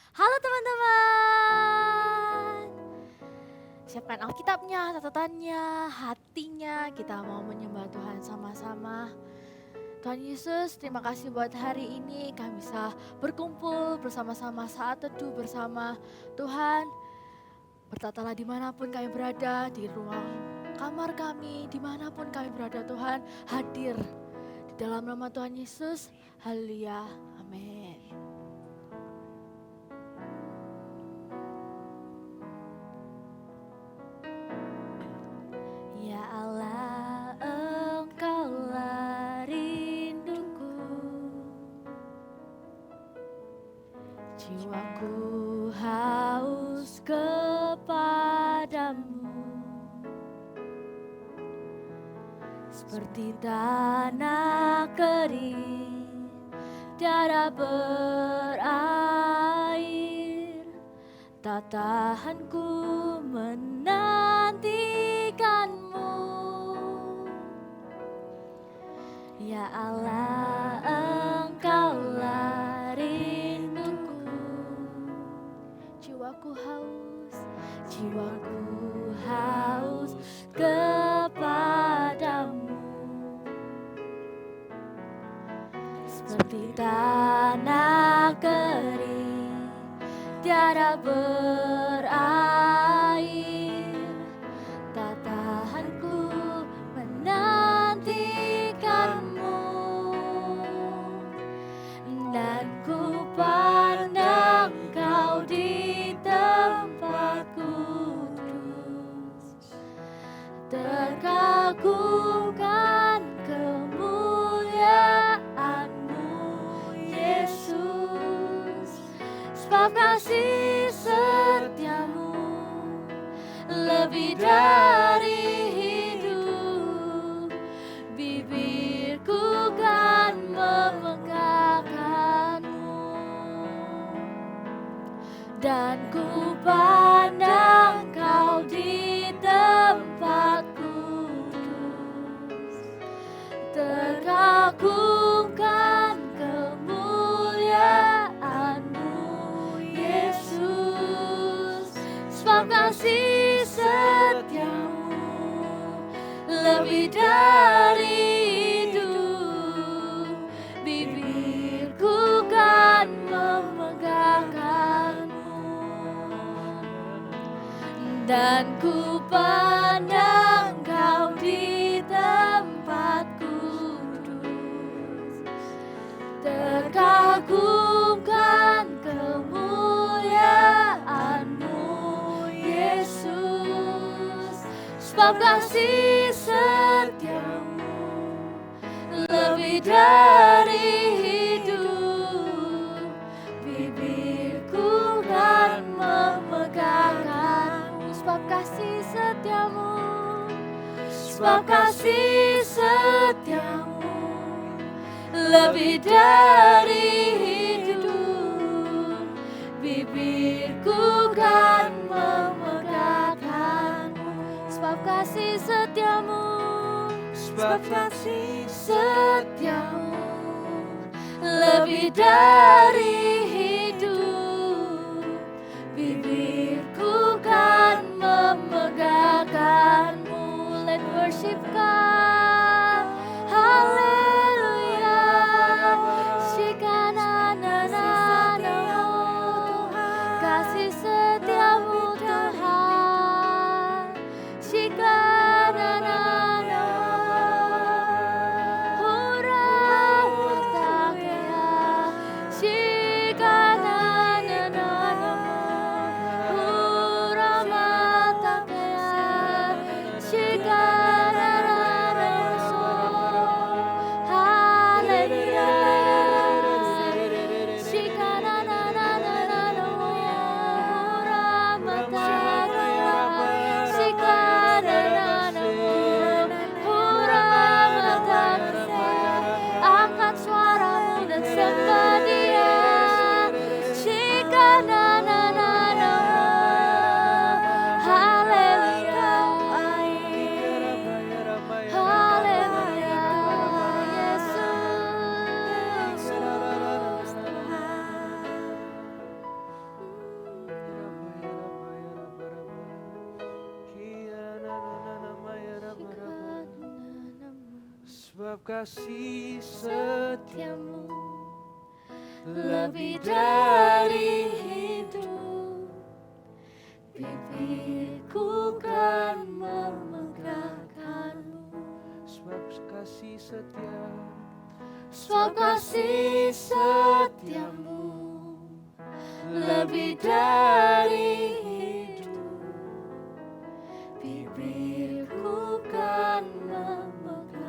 Halo teman-teman. Siapkan Alkitabnya, catatannya, hatinya. Kita mau menyembah Tuhan sama-sama. Tuhan Yesus, terima kasih buat hari ini kami bisa berkumpul bersama-sama saat teduh bersama Tuhan. Bertatalah dimanapun kami berada, di ruang kamar kami, dimanapun kami berada Tuhan, hadir di dalam nama Tuhan Yesus. Haleluya, amin. Ya Allah, Engkaulah rinduku, jiwaku haus kepadamu, seperti tanah kering, tiada berair, tak tahan ku menantikanmu. Ya Allah, Engkaulah rinduku, jiwaku haus kepadamu, seperti tanah kering, tiada berair, tak tahan ku menantikanmu. Dan ku pandang Kau di tempat kudus, terkagumkan kemuliaan-Mu, Yesus. Sebab kasih setiamu lebih dari hidup, bibirku kan memegangkanmu. Dan ku pandang Kau di tempat kudus, terkagumkan kemuliaan-Mu, Yesus. Sebab kasih setiamu lebih dari hidup, bibirku kan memegangkanmu. Dan ku pandang Kau di tempat kudus, terkagumkan kemuliaan-Mu, Yesus. Sebab kasih setiamu lebih dari hidup, bibirku kan memegangkanmu. Sebab kasih setiamu, sebab kasih setiamu lebih dari hidup, bibirku kan memegangkanmu. Sebab kasih setiamu, sebab kasih setiamu lebih dari hidup, bibirku kan memegangkanmu. Let worship God, haleluya. Shikanananamo, kasih setiamu Tuhan. Shikanananamo, hurrah bertakya. Sebab kasih setiamu lebih dari hidup, bibirku kan memegahkanmu. Sebab kasih setia, Sebab kasih setiamu lebih dari hidup, bibirku kan memegahkanmu.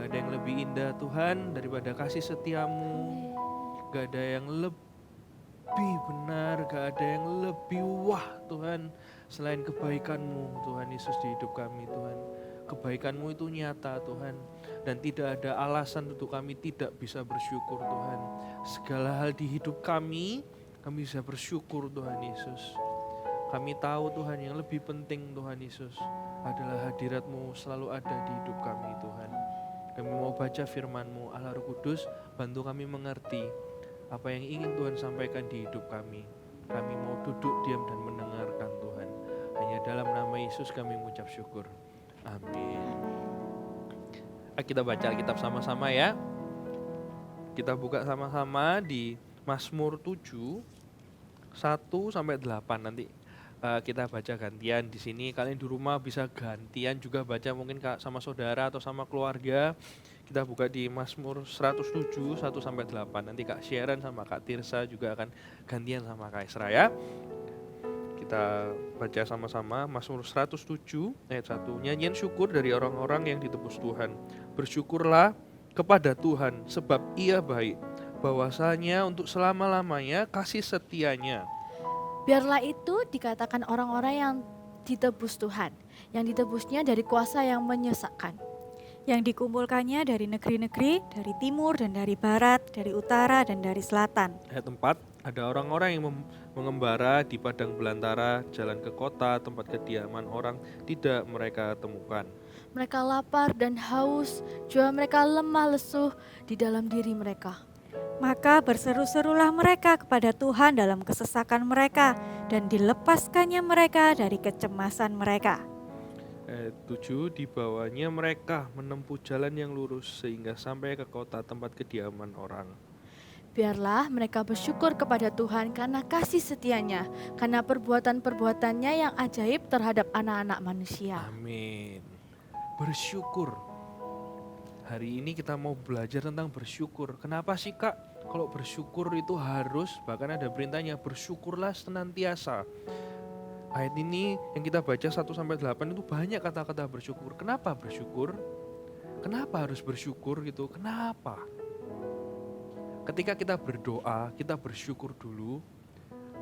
gak ada yang lebih indah Tuhan daripada kasih setiamu. Gak ada yang lebih benar, gak ada yang lebih wah Tuhan selain kebaikan-Mu Tuhan Yesus di hidup kami Tuhan. Kebaikan-Mu itu nyata Tuhan, dan tidak ada alasan untuk kami tidak bisa bersyukur Tuhan. Segala hal di hidup kami bisa bersyukur Tuhan Yesus. Kami tahu Tuhan yang lebih penting Tuhan Yesus adalah hadirat-Mu selalu ada di hidup kami Tuhan. Kami mau baca firman-Mu, Allah Roh Kudus, bantu kami mengerti apa yang ingin Tuhan sampaikan di hidup kami. Kami mau duduk diam dan mendengarkan Tuhan. Hanya dalam nama Yesus kami mengucap syukur. Amin. Kita baca Alkitab sama-sama ya. Kita buka sama-sama di Mazmur 7 1 sampai 8 nanti. Kita baca gantian di sini. Kalian di rumah bisa gantian juga baca, mungkin sama saudara atau sama keluarga. Kita buka di Mazmur 107 1 sampai 8. Nanti Kak Sharon sama Kak Tirsa juga akan gantian sama Kak Esra ya. Kita baca sama-sama Mazmur 107 ayat 1. Nyanyian syukur dari orang-orang yang ditebus Tuhan. Bersyukurlah kepada Tuhan sebab Ia baik. Bahwasanya untuk selama-lamanya kasih setianya. Biarlah itu dikatakan orang-orang yang ditebus Tuhan, yang ditebusnya dari kuasa yang menyesakkan, yang dikumpulkannya dari negeri-negeri, dari timur dan dari barat, dari utara dan dari selatan. Ayat 4, ada orang-orang yang mengembara di padang belantara, jalan ke kota, tempat kediaman orang tidak mereka temukan. Mereka lapar dan haus, jiwa mereka lemah lesuh di dalam diri mereka. Maka berseru-serulah mereka kepada Tuhan dalam kesesakan mereka, dan dilepaskannya mereka dari kecemasan mereka. Ayat 7, dibawanya mereka menempuh jalan yang lurus sehingga sampai ke kota tempat kediaman orang. Biarlah mereka bersyukur kepada Tuhan karena kasih setianya, karena perbuatan-perbuatannya yang ajaib terhadap anak-anak manusia. Amin. Bersyukur. Hari ini kita mau belajar tentang bersyukur. Kenapa sih Kak? Kalau bersyukur itu harus, bahkan ada perintahnya, bersyukurlah senantiasa. Ayat ini yang kita baca 1-8 itu banyak kata-kata bersyukur. Kenapa bersyukur? Kenapa harus bersyukur gitu? Kenapa? Ketika kita berdoa, kita bersyukur dulu.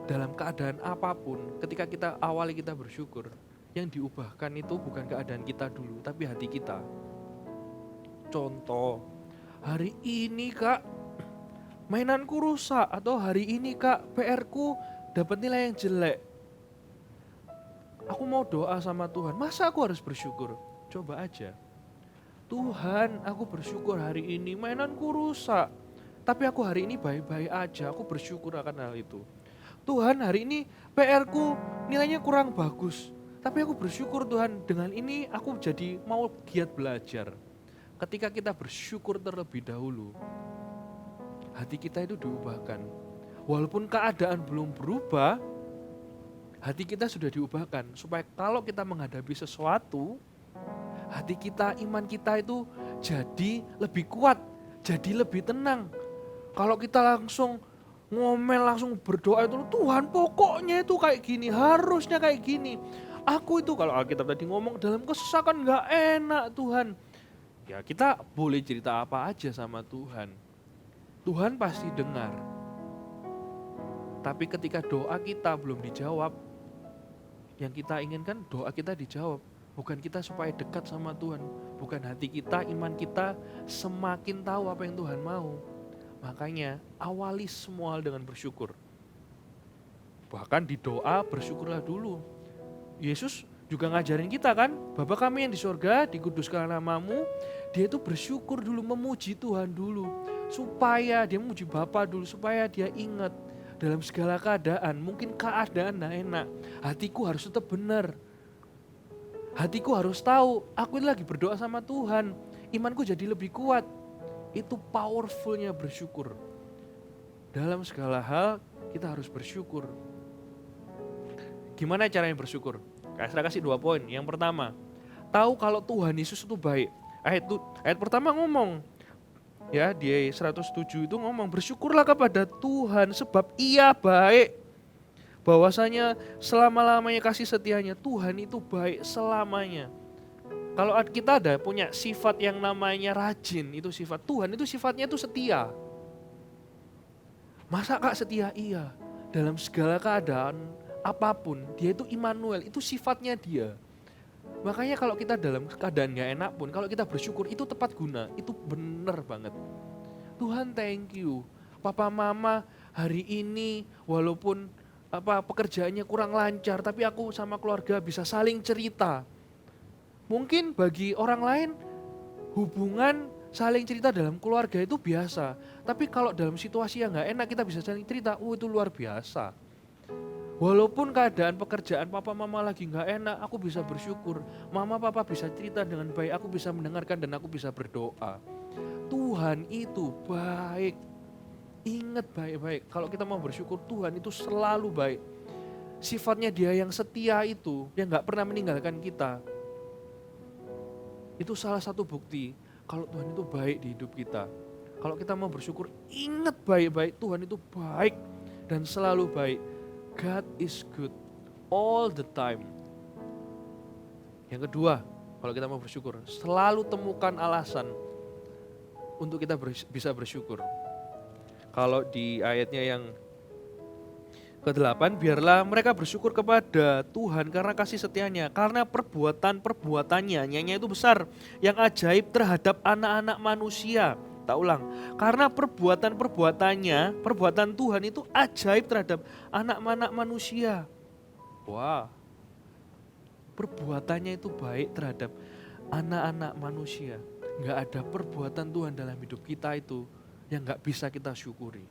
Dalam keadaan apapun, ketika kita awali kita bersyukur, yang diubahkan itu bukan keadaan kita dulu, tapi hati kita. Contoh, hari ini Kak, mainanku rusak, atau hari ini Kak, PR-ku dapat nilai yang jelek. Aku mau doa sama Tuhan, masa aku harus bersyukur? Coba aja. Tuhan, aku bersyukur hari ini mainanku rusak, tapi aku hari ini baik-baik aja, aku bersyukur akan hal itu. Tuhan, hari ini PR-ku nilainya kurang bagus, tapi aku bersyukur Tuhan, dengan ini aku jadi mau giat belajar. Ketika kita bersyukur terlebih dahulu, hati kita itu diubahkan. Walaupun keadaan belum berubah, hati kita sudah diubahkan. Supaya kalau kita menghadapi sesuatu, hati kita, iman kita itu jadi lebih kuat, jadi lebih tenang. Kalau kita langsung ngomel, langsung berdoa itu, Tuhan pokoknya itu kayak gini, harusnya kayak gini. Aku itu kalau Alkitab tadi ngomong dalam kesesakan gak enak Tuhan. Ya kita boleh cerita apa aja sama Tuhan. Tuhan pasti dengar. Tapi ketika doa kita belum dijawab, yang kita inginkan doa kita dijawab. Bukan kita supaya dekat sama Tuhan. Bukan hati kita, iman kita semakin tahu apa yang Tuhan mau. Makanya awali semua hal dengan bersyukur. Bahkan di doa bersyukurlah dulu. Yesus juga ngajarin kita kan, Bapa kami yang di sorga, dikuduskanlah namamu. Dia itu bersyukur dulu, memuji Tuhan dulu. Supaya dia memuji Bapa dulu, supaya dia ingat dalam segala keadaan. Mungkin keadaan gak enak, hatiku harus tetap benar. Hatiku harus tahu, aku ini lagi berdoa sama Tuhan. Imanku jadi lebih kuat. Itu powerfulnya bersyukur. Dalam segala hal kita harus bersyukur. Gimana caranya bersyukur? Saya kasih 2 poin. Yang pertama, tahu kalau Tuhan Yesus itu baik. Ayat pertama ngomong, ya di 107 itu ngomong, bersyukurlah kepada Tuhan sebab Ia baik. Bahwasanya selama-lamanya kasih setianya, Tuhan itu baik selamanya. Kalau kita ada punya sifat yang namanya rajin, itu sifat Tuhan, itu sifatnya itu setia. Masa Kak setia? Iya. Dalam segala keadaan apapun, dia itu Immanuel, itu sifatnya dia. Makanya kalau kita dalam keadaan gak enak pun, kalau kita bersyukur itu tepat guna, itu benar banget. Tuhan thank you, papa mama hari ini walaupun pekerjaannya kurang lancar, tapi aku sama keluarga bisa saling cerita. Mungkin bagi orang lain hubungan saling cerita dalam keluarga itu biasa, tapi kalau dalam situasi yang gak enak kita bisa saling cerita, itu luar biasa. Walaupun keadaan pekerjaan papa mama lagi gak enak, aku bisa bersyukur. Mama papa bisa cerita dengan baik, aku bisa mendengarkan dan aku bisa berdoa. Tuhan itu baik. Ingat baik-baik, kalau kita mau bersyukur, Tuhan itu selalu baik. Sifatnya dia yang setia itu, yang gak pernah meninggalkan kita. Itu salah satu bukti kalau Tuhan itu baik di hidup kita. Kalau kita mau bersyukur, ingat baik-baik, Tuhan itu baik dan selalu baik. God is good all the time. Yang kedua, kalau kita mau bersyukur, selalu temukan alasan untuk kita bisa bersyukur. Kalau di ayatnya yang ke-8, biarlah mereka bersyukur kepada Tuhan karena kasih setianya, karena perbuatan-perbuatannya, nyanyi itu besar, yang ajaib terhadap anak-anak manusia. Tak ulang, karena perbuatan-perbuatannya, perbuatan Tuhan itu ajaib terhadap anak-anak manusia. Wah, perbuatannya itu baik terhadap anak-anak manusia. Gak ada perbuatan Tuhan dalam hidup kita itu yang gak bisa kita syukuri.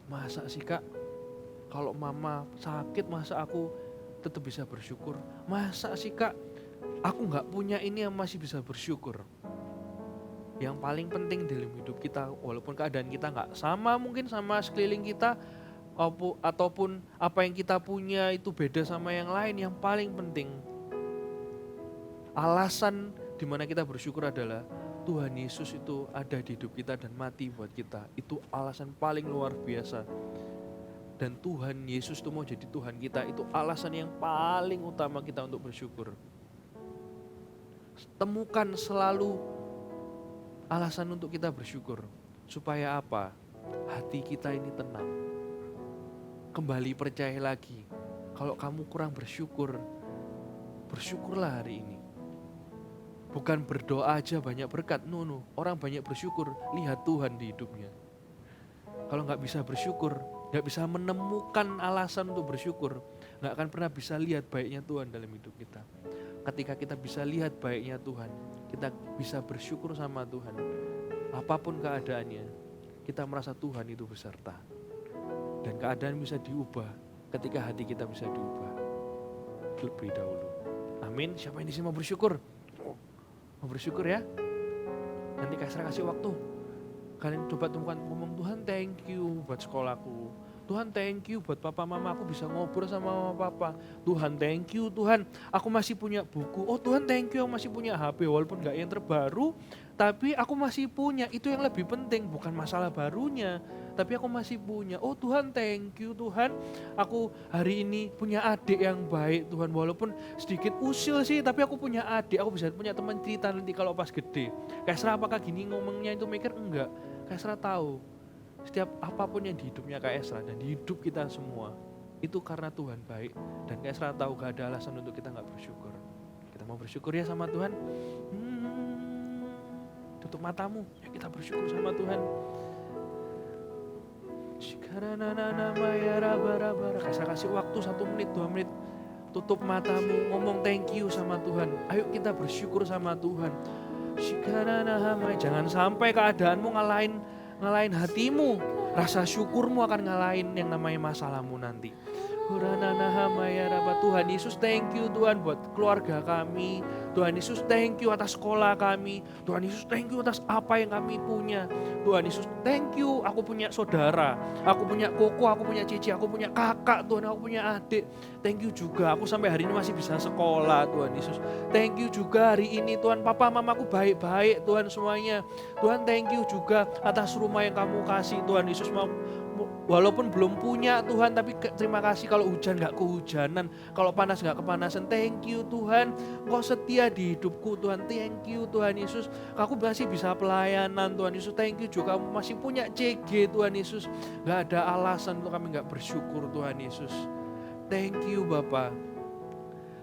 Masa sih Kak, kalau mama sakit masa aku tetap bisa bersyukur? Masa sih Kak, aku gak punya ini yang masih bisa bersyukur? Yang paling penting dalam hidup kita, walaupun keadaan kita gak sama mungkin sama sekeliling kita, ataupun apa yang kita punya itu beda sama yang lain, yang paling penting alasan dimana kita bersyukur adalah Tuhan Yesus itu ada di hidup kita dan mati buat kita. Itu alasan paling luar biasa. Dan Tuhan Yesus itu mau jadi Tuhan kita, itu alasan yang paling utama kita untuk bersyukur. Temukan selalu alasan untuk kita bersyukur. Supaya apa? Hati kita ini tenang. Kembali percaya lagi. Kalau kamu kurang bersyukur, bersyukurlah hari ini. Bukan berdoa aja banyak berkat, no. Orang banyak bersyukur, lihat Tuhan di hidupnya. Kalau gak bisa bersyukur, gak bisa menemukan alasan untuk bersyukur, gak akan pernah bisa lihat baiknya Tuhan dalam hidup kita. Ketika kita bisa lihat baiknya Tuhan, kita bisa bersyukur sama Tuhan. Apapun keadaannya, kita merasa Tuhan itu beserta. Dan keadaan bisa diubah ketika hati kita bisa diubah lebih dahulu. Amin. Siapa yang di sini mau bersyukur? Mau bersyukur ya? Nanti Kak kasih waktu. Kalian coba temukan, ngomong, Tuhan thank you buat sekolahku. Tuhan thank you buat papa mama, aku bisa ngobrol sama mama papa. Tuhan thank you, Tuhan aku masih punya buku. Oh Tuhan thank you, aku masih punya HP walaupun gak yang terbaru, tapi aku masih punya. Itu yang lebih penting, bukan masalah barunya, tapi aku masih punya. Oh Tuhan thank you, Tuhan aku hari ini punya adik yang baik Tuhan, walaupun sedikit usil sih, tapi aku punya adik, aku bisa punya teman cerita nanti kalau pas gede. Kaisra apakah gini ngomongnya itu mikir? Enggak. Kaisra tahu setiap apapun yang di hidupnya Kak Esra dan di hidup kita semua itu karena Tuhan baik, dan Kak Esra tahu gak ada alasan untuk kita gak bersyukur. Kita mau bersyukur ya sama Tuhan. Tutup matamu, ya kita bersyukur sama Tuhan. Kak Esra kasih waktu 1 menit 2 menit. Tutup matamu, ngomong thank you sama Tuhan. Ayo kita bersyukur sama Tuhan. Jangan sampai keadaanmu ngalahin hatimu. Rasa syukurmu akan ngalahin yang namanya masalahmu nanti. Tuhan Yesus, thank you Tuhan buat keluarga kami. Tuhan Yesus, thank you atas sekolah kami. Tuhan Yesus, thank you atas apa yang kami punya. Tuhan Yesus, thank you aku punya saudara, aku punya koko, aku punya cici, aku punya kakak Tuhan, aku punya adik. Thank you juga aku sampai hari ini masih bisa sekolah Tuhan Yesus. Thank you juga hari ini Tuhan, papa mamaku baik-baik Tuhan semuanya. Tuhan, thank you juga atas rumah yang kamu kasih Tuhan Yesus. Walaupun belum punya Tuhan, tapi terima kasih kalau hujan gak kehujanan, kalau panas gak kepanasan. Thank you Tuhan, Engkau setia di hidupku Tuhan. Thank you Tuhan Yesus, aku masih bisa pelayanan Tuhan Yesus. Thank you juga kamu masih punya CG Tuhan Yesus. Gak ada alasan untuk kami gak bersyukur Tuhan Yesus. Thank you Bapa,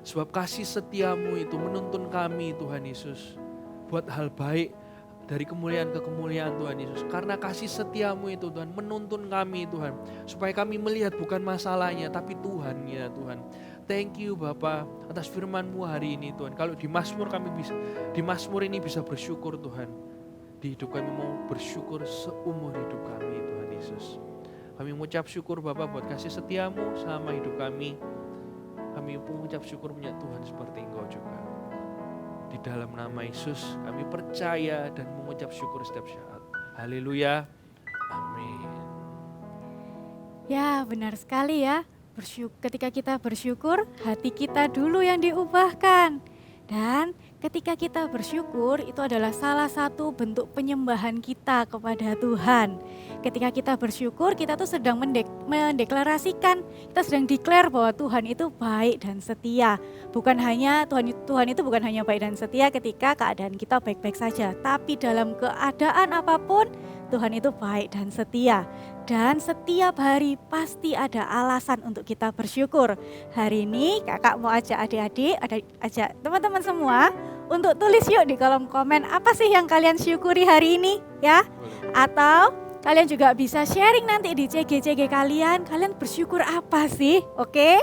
sebab kasih setiamu itu menuntun kami Tuhan Yesus buat hal baik, dari kemuliaan ke kemuliaan Tuhan Yesus. Karena kasih setiamu itu Tuhan menuntun kami Tuhan, supaya kami melihat bukan masalahnya tapi Tuhannya Tuhan. Thank you Bapa atas firman-Mu hari ini Tuhan. Kalau di Mazmur kami bisa, di Mazmur ini bisa bersyukur Tuhan, di hidup kami mau bersyukur seumur hidup kami Tuhan Yesus. Kami mengucap syukur Bapa buat kasih setiamu selama hidup kami. Kami mengucap syukur punya Tuhan seperti Engkau juga. Di dalam nama Yesus kami percaya dan mengucap syukur setiap saat. Haleluya. Amin. Ya, benar sekali ya. Ketika kita bersyukur, hati kita dulu yang diubahkan. Dan ketika kita bersyukur, itu adalah salah satu bentuk penyembahan kita kepada Tuhan. Ketika kita bersyukur, kita tuh sedang mendeklarasikan, kita sedang declare bahwa Tuhan itu baik dan setia. Bukan hanya Tuhan itu bukan hanya baik dan setia ketika keadaan kita baik-baik saja, tapi dalam keadaan apapun Tuhan itu baik dan setia. Dan setiap hari pasti ada alasan untuk kita bersyukur. Hari ini kakak mau ajak adik-adik, ajak teman-teman semua untuk tulis yuk di kolom komen apa sih yang kalian syukuri hari ini ya. Atau kalian juga bisa sharing nanti di CG kalian bersyukur apa sih, oke?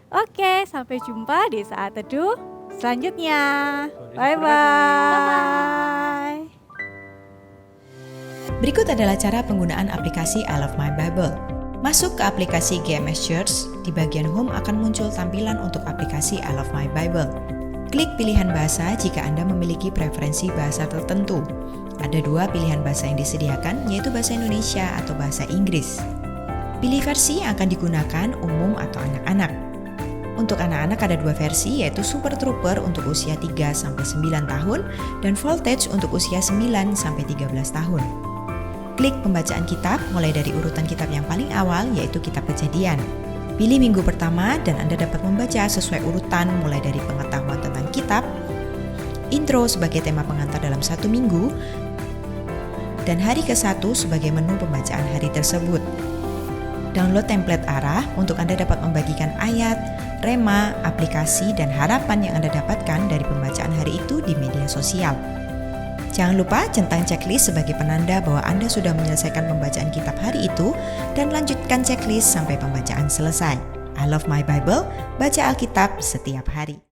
Oke, sampai jumpa di saat teduh selanjutnya. Bye-bye. Berikut adalah cara penggunaan aplikasi I Love My Bible. Masuk ke aplikasi GMS Church, di bagian Home akan muncul tampilan untuk aplikasi I Love My Bible. Klik pilihan bahasa jika Anda memiliki preferensi bahasa tertentu. Ada 2 pilihan bahasa yang disediakan, yaitu bahasa Indonesia atau bahasa Inggris. Pilih versi yang akan digunakan umum atau anak-anak. Untuk anak-anak ada 2 versi, yaitu Super Trooper untuk usia 3-9 tahun dan Voltage untuk usia 9-13 tahun. Klik pembacaan kitab mulai dari urutan kitab yang paling awal, yaitu kitab Kejadian. Pilih minggu pertama dan Anda dapat membaca sesuai urutan mulai dari pengetahuan tentang kitab, intro sebagai tema pengantar dalam 1 minggu, dan hari ke-1 sebagai menu pembacaan hari tersebut. Download template arah untuk Anda dapat membagikan ayat, rema, aplikasi, dan harapan yang Anda dapatkan dari pembacaan hari itu di media sosial. Jangan lupa centang checklist sebagai penanda bahwa Anda sudah menyelesaikan pembacaan kitab hari itu dan lanjutkan checklist sampai pembacaan selesai. I Love My Bible, baca Alkitab setiap hari.